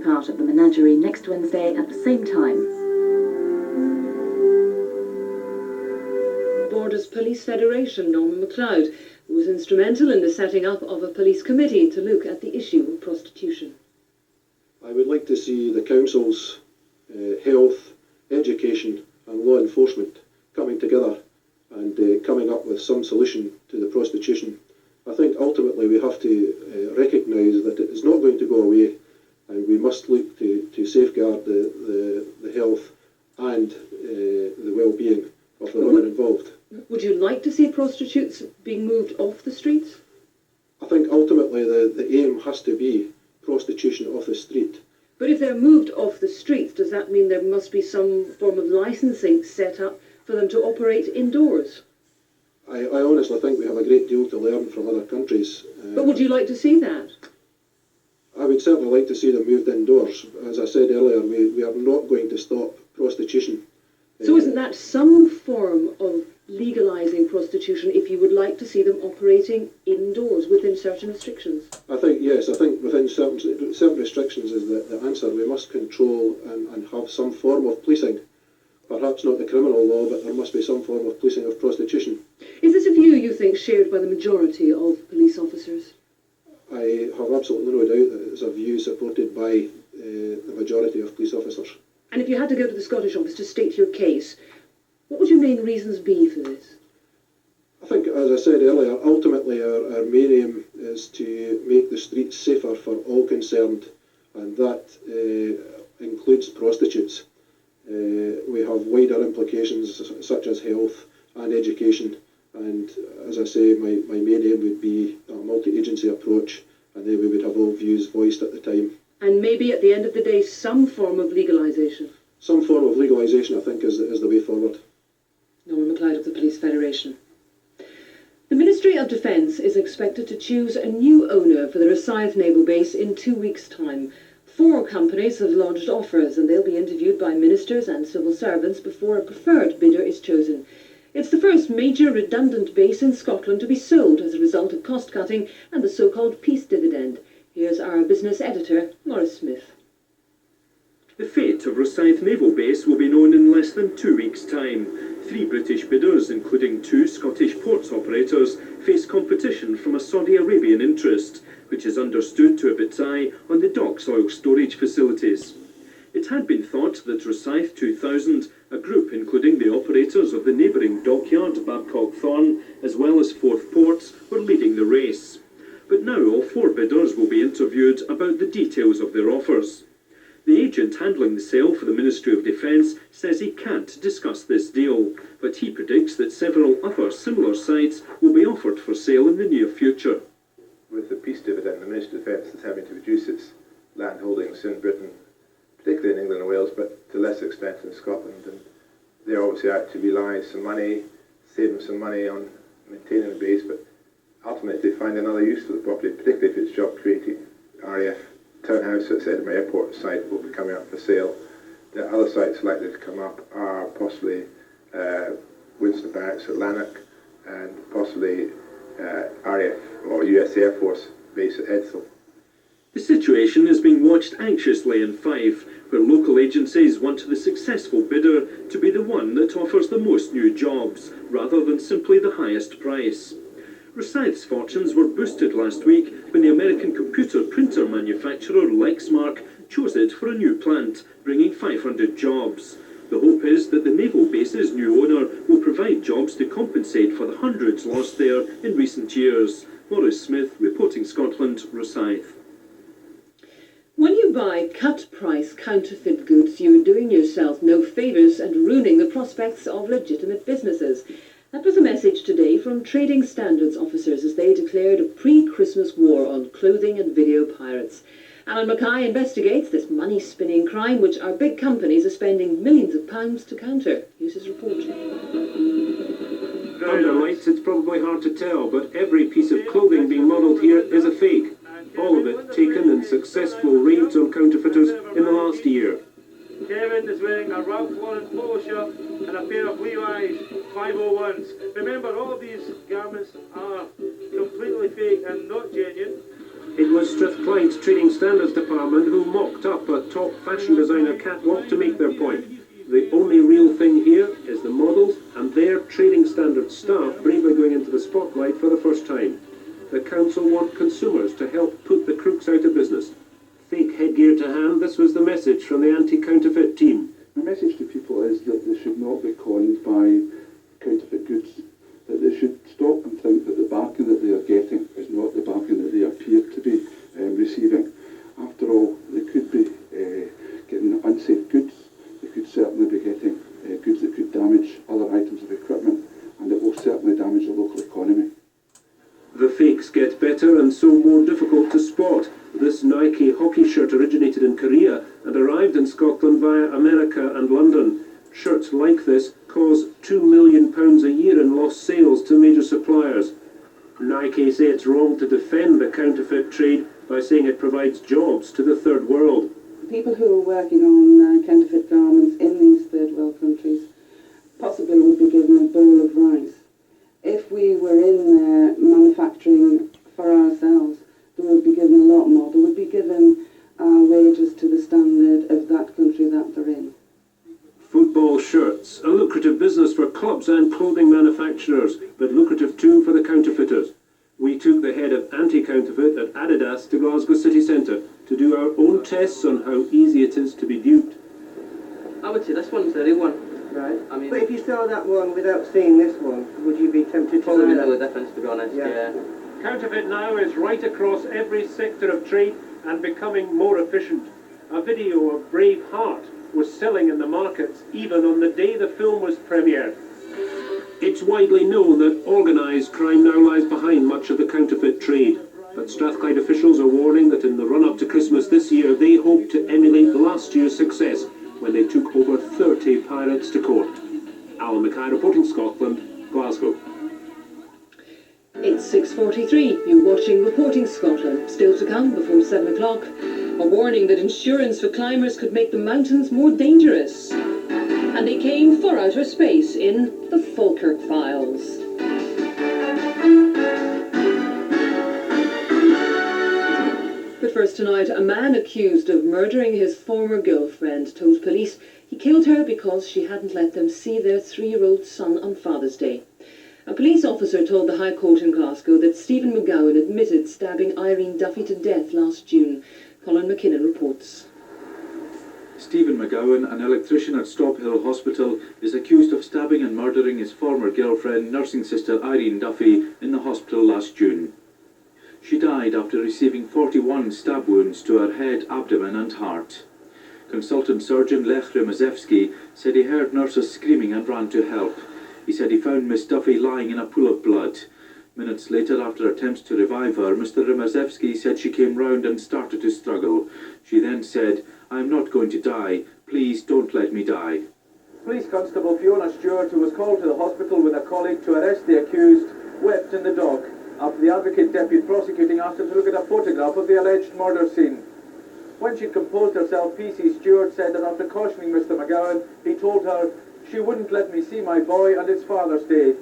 part of the menagerie next Wednesday at the same time. Borders Police Federation, Norman MacLeod, who was instrumental in the setting up of a police committee to look at the issue of prostitution. I would like to see the councils, health, education and law enforcement coming together and coming up with some solution to the prostitution. I think ultimately we have to recognise that it is not going to go away, and we must look to safeguard the health and the well-being of the women involved. Would you like to see prostitutes being moved off the streets? I think ultimately the aim has to be prostitution off the street. But if they're moved off the streets, does that mean there must be some form of licensing set up for them to operate indoors? I honestly think we have a great deal to learn from other countries. But would you like to see that? I would certainly like to see them moved indoors. As I said earlier, we are not going to stop prostitution. So isn't that some form of legalising prostitution if you would like to see them operating indoors within certain restrictions? I think, yes, I think within certain restrictions is the answer. We must control and have some form of policing. Perhaps not the criminal law, but there must be some form of policing of prostitution. Is this a view you think shared by the majority of police officers? I have absolutely no doubt that it's a view supported by the majority of police officers. And if you had to go to the Scottish office to state your case, what would your main reasons be for this? I think, as I said earlier, ultimately our main aim is to make the streets safer for all concerned, and that includes prostitutes. We have wider implications such as health and education, and as I say, my main aim would be a multi-agency approach, and then we would have all views voiced at the time. And maybe at the end of the day, some form of legalisation? Some form of legalisation, I think, is the way forward. Norman MacLeod of the Police Federation. The Ministry of Defence is expected to choose a new owner for the Rosyth Naval Base in 2 weeks' time. 4 companies have lodged offers, and they'll be interviewed by ministers and civil servants before a preferred bidder is chosen. It's the first major redundant base in Scotland to be sold as a result of cost-cutting and the so-called peace dividend. Here's our business editor, Maurice Smith. The fate of Rosyth Naval Base will be known in less than 2 weeks' time. 3 British bidders, including 2 Scottish ports operators, face competition from a Saudi Arabian interest, which is understood to have its eye on the dock's oil storage facilities. It had been thought that Rosyth 2000, a group including the operators of the neighbouring dockyard Babcock Thorn, as well as Forth Ports, were leading the race. But now all 4 bidders will be interviewed about the details of their offers. The agent handling the sale for the Ministry of Defence says he can't discuss this deal, but he predicts that several other similar sites will be offered for sale in the near future. With the peace dividend, the Ministry of Defence is having to reduce its land holdings in Britain, particularly in England and Wales, but to less extent in Scotland. And they're obviously out to realise some money, save them some money on maintaining the base, but ultimately they find another use for the property, particularly if it's job creating. RAF townhouse at Edinburgh Airport site will be coming up for sale. The other sites likely to come up are possibly Winston Barracks at Lanark and possibly RAF or US Air Force base at Edsall. The situation is being watched anxiously in Fife, where local agencies want the successful bidder to be the one that offers the most new jobs, rather than simply the highest price. Rosyth's fortunes were boosted last week when the American computer printer manufacturer Lexmark chose it for a new plant, bringing 500 jobs. The hope is that the naval base's new owner will provide jobs to compensate for the hundreds lost there in recent years. Maurice Smith, reporting Scotland, Rosyth. When you buy cut-price counterfeit goods, you're doing yourself no favours and ruining the prospects of legitimate businesses. That was a message today from trading standards officers as they declared a pre-Christmas war on clothing and video pirates. Alan Mackay investigates this money-spinning crime which our big companies are spending millions of pounds to counter. Here's his report. Under lights, it's probably hard to tell, but every piece of clothing being modelled here is a fake. All of it taken in successful raids on counterfeiters in the last year. Kevin is wearing a Ralph Lauren polo shirt and a pair of Levi's 501s. Remember, all of these garments are completely fake and not genuine. It was Strathclyde's Trading Standards Department who mocked up a top fashion designer catwalk to make their point. The only real thing here is the models and their Trading Standards staff bravely going into the spotlight for the first time. The council want consumers to help put the crooks out of business. Fake headgear to hand, this was the message from the anti-counterfeit team. My message to people is that they should not be conned by counterfeit goods, that they should stop and think that the bargain that they are getting is not the bargain that they appear to be receiving. After all, they could be getting unsafe goods, they could certainly be getting goods that could damage other items of equipment, and it will certainly damage the local economy. The fakes get better and so more difficult to spot. This Nike hockey shirt originated in Korea and arrived in Scotland via America and London. Shirts like this cause £2 million a year in lost sales to major suppliers. Nike say it's wrong to defend the counterfeit trade by saying it provides jobs to the third world. People who are working on counterfeit garments in these third world countries possibly would be given a bowl of rice. If we were in there manufacturing for ourselves, they would be given a lot more. They would be given wages to the standard of that country that they're in. Football shirts, a lucrative business for clubs and clothing manufacturers, but lucrative too for the counterfeiters. We took the head of anti-counterfeit at Adidas to Glasgow city centre to do our own tests on how easy it is to be duped. I would say this one's the real one. Right. I mean, but if you saw that one without seeing this one, would you be tempted to probably buy know the that? difference, to be honest. Yeah. Counterfeit now is right across every sector of trade and becoming more efficient. A video of Braveheart was selling in the markets even on the day the film was premiered. It's widely known that organised crime now lies behind much of the counterfeit trade, but Strathclyde officials are warning that in the run-up to Christmas this year they hope to emulate last year's success when they took over 30 pirates to court. Alan Mackay reporting Scotland, Glasgow. It's 6:43. You're watching Reporting Scotland. Still to come before 7 o'clock. A warning that insurance for climbers could make the mountains more dangerous. And they came for outer space in the Falkirk Files. But first tonight, a man accused of murdering his former girlfriend told police he killed her because she hadn't let them see their 3-year-old son on Father's Day. A police officer told the High Court in Glasgow that Stephen McGowan admitted stabbing Irene Duffy to death last June. Colin McKinnon reports. Stephen McGowan, an electrician at Stobhill Hospital, is accused of stabbing and murdering his former girlfriend, nursing sister Irene Duffy, in the hospital last June. She died after receiving 41 stab wounds to her head, abdomen and heart. Consultant surgeon Lech Rimazewski said he heard nurses screaming and ran to help. He said he found Miss Duffy lying in a pool of blood. Minutes later, after attempts to revive her, Mr. Rimazewski said she came round and started to struggle. She then said, "I am not going to die. Please don't let me die." Police Constable Fiona Stewart, who was called to the hospital with a colleague to arrest the accused, wept in the dock after the Advocate Deputy Prosecuting asked him to look at a photograph of the alleged murder scene. When she'd composed herself, PC Stewart said that after cautioning Mr. McGowan, he told her, "She wouldn't let me see my boy and it's Father's Day.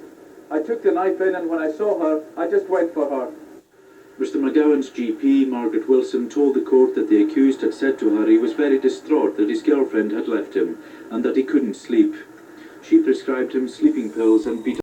I took the knife in and when I saw her, I just went for her." Mr. McGowan's GP, Margaret Wilson, told the court that the accused had said to her he was very distraught that his girlfriend had left him and that he couldn't sleep. She prescribed him sleeping pills and beat